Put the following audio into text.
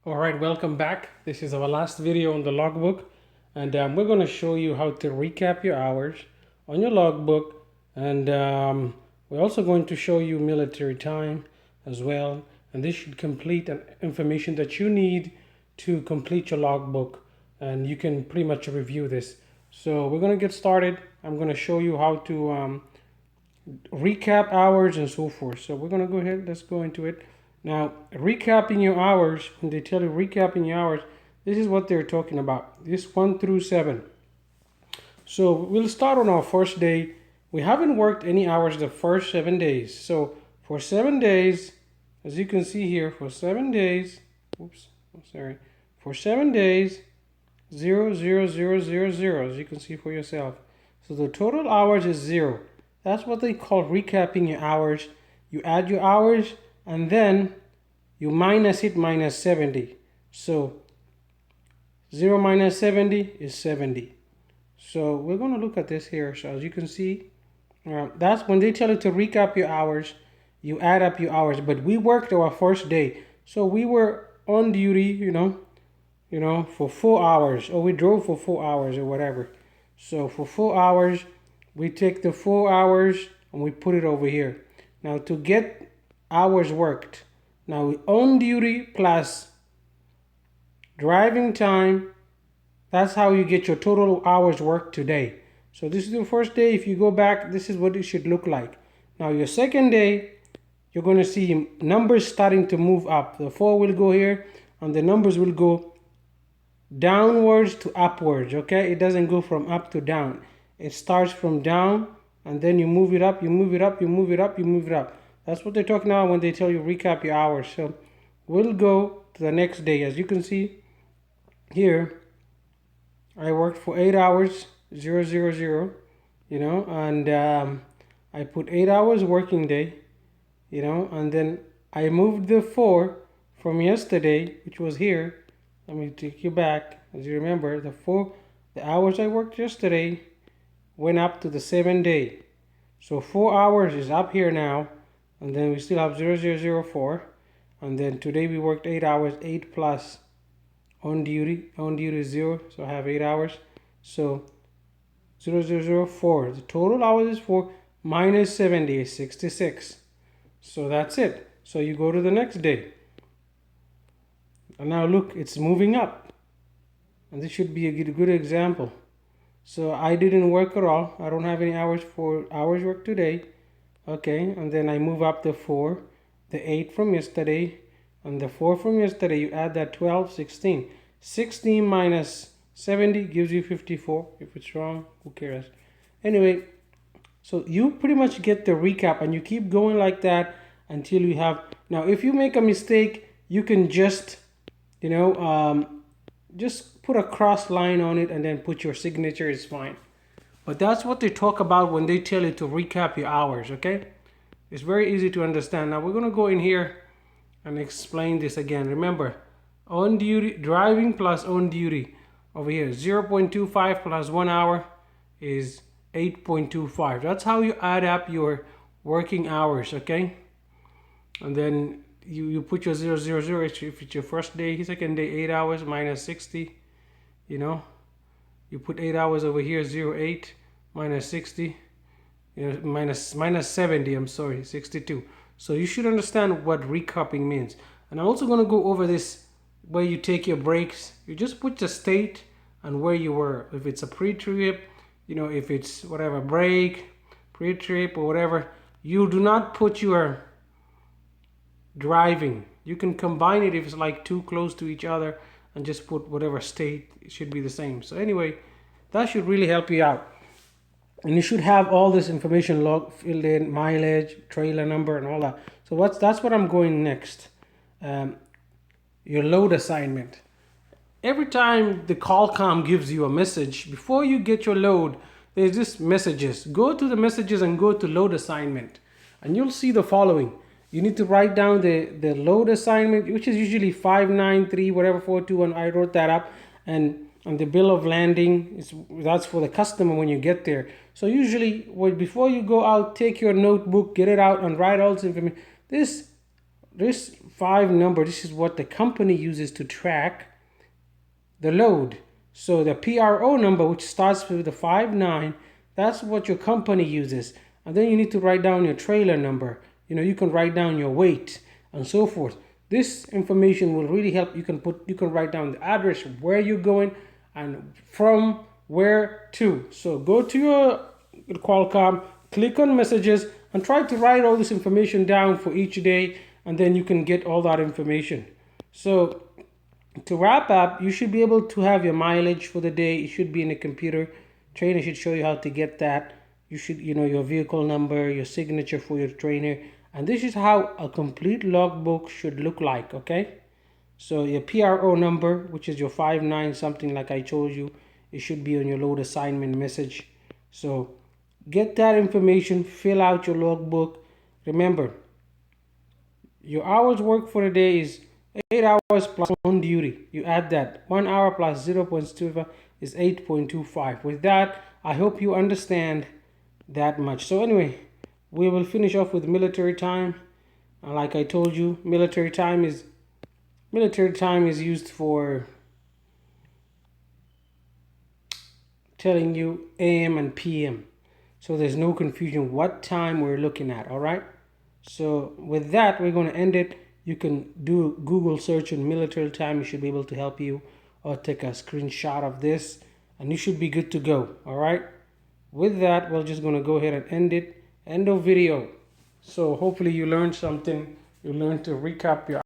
All right, welcome back. This is our last video on the logbook, and we're going to show you how to recap your hours on your logbook, and we're also going to show you military time as well, and this should complete an information that you need to complete your logbook, and you can pretty much review this. So we're going to get started. I'm going to show you how to recap hours and so forth. So we're going to go ahead, let's go into it. Now, recapping your hours, when they tell you recapping your hours, this is what they're talking about. This 1 through 7. So we'll start on our first day. We haven't worked any hours the first 7 days. So for 7 days, as you can see here, for 7 days, for 7 days, 0, 0, 0, 0, 0, as you can see for yourself. So the total hours is 0. That's what they call recapping your hours. You add your hours and then you minus it minus 70. So 0 minus 70 is 70. So we're going to look at this here. So as you can see, that's when they tell you to recap your hours, you add up your hours. But we worked our first day. So we were on duty, for 4 hours, or we drove for 4 hours or whatever. So for 4 hours, we take the 4 hours and we put it over here. Now to get hours worked, now on duty plus driving time, that's how you get your total hours worked today. So this is the first day. If you go back, this is what it should look like. Now your second day, you're going to see numbers starting to move up. The 4 will go here and the numbers will go downwards to upwards. Okay, it doesn't go from up to down. It starts from down and then you move it up, you move it up, you move it up, you move it up. That's what they're talking about when they tell you recap your hours. So we'll go to the next day. As you can see here, I worked for 8 hours, 0, 0, 0, and I put 8 hours working day, and then I moved the 4 from yesterday, which was here. Let me take you back. As you remember, the hours I worked yesterday went up to the 7th day. So 4 hours is up here now, and then we still have 0004, and then today we worked 8 hours, 8 plus on duty is 0, so I have 8 hours. So 0004, the total hours is 4 minus 70 is 66. So that's it. So you go to the next day, and now look, it's moving up, and this should be a good example. So I didn't work at all. I don't have any hours for hours work today. Okay, and then I move up the 4, the 8 from yesterday, and the 4 from yesterday. You add that 12, 16. 16 minus 70 gives you 54. If it's wrong, who cares? Anyway, so you pretty much get the recap, and you keep going like that until you have. Now, if you make a mistake, you can just, just put a cross line on it and then put your signature. Is fine. But that's what they talk about when they tell you to recap your hours, okay? It's very easy to understand. Now we're going to go in here and explain this again. Remember, on duty, driving plus on duty. Over here, 0.25 plus 1 hour is 8.25. That's how you add up your working hours, okay? And then you put your 0, 0, 0 if it's your first day, second day, 8 hours minus 60, You put 8 hours over here, 0, 8 minus 60, minus 70, I'm sorry, 62. So you should understand what recapping means. And I'm also going to go over this where you take your breaks. You just put the state and where you were. If it's a pre-trip, if it's whatever, break, pre-trip or whatever, you do not put your driving. You can combine it if it's like too close to each other and just put whatever state. It should be the same. So anyway, that should really help you out. And you should have all this information filled in, mileage, trailer number, and all that. So that's what I'm going next. Your load assignment. Every time the Qualcomm gives you a message, before you get your load, there's this messages. Go to the messages and go to load assignment. And you'll see the following. You need to write down the load assignment, which is usually 593, whatever, 421. I wrote that up. And the bill of landing, that's for the customer when you get there. So usually, before you go out, take your notebook, get it out, and write all this information. This this 5 number, this is what the company uses to track the load. So the PRO number, which starts with the 59, that's what your company uses. And then you need to write down your trailer number. You know, you can write down your weight and so forth. This information will really help. You can write down the address, where you're going, and from where to. So go to your Qualcomm, click on messages, and try to write all this information down for each day, and then you can get all that information. So to wrap up, you should be able to have your mileage for the day. It should be in a computer. Trainer should show you how to get that. You should, you know, your vehicle number, your signature for your trainer. And this is how a complete logbook should look like, okay? So your PRO number, which is your 59 something like I told you, it should be on your load assignment message. So get that information, fill out your logbook. Remember, your hours worked for the day is 8 hours plus on duty. You add that. 1 hour plus 0.25 is 8.25. With that, I hope you understand that much. So anyway, we will finish off with military time. Like I told you, military time is used for telling you AM and PM. So there's no confusion what time we're looking at, all right? So with that, we're going to end it. You can do Google search on military time. It should be able to help you, or take a screenshot of this, and you should be good to go, all right? With that, we're just going to go ahead and end it. End of video. So hopefully you learned something. You learned to recap your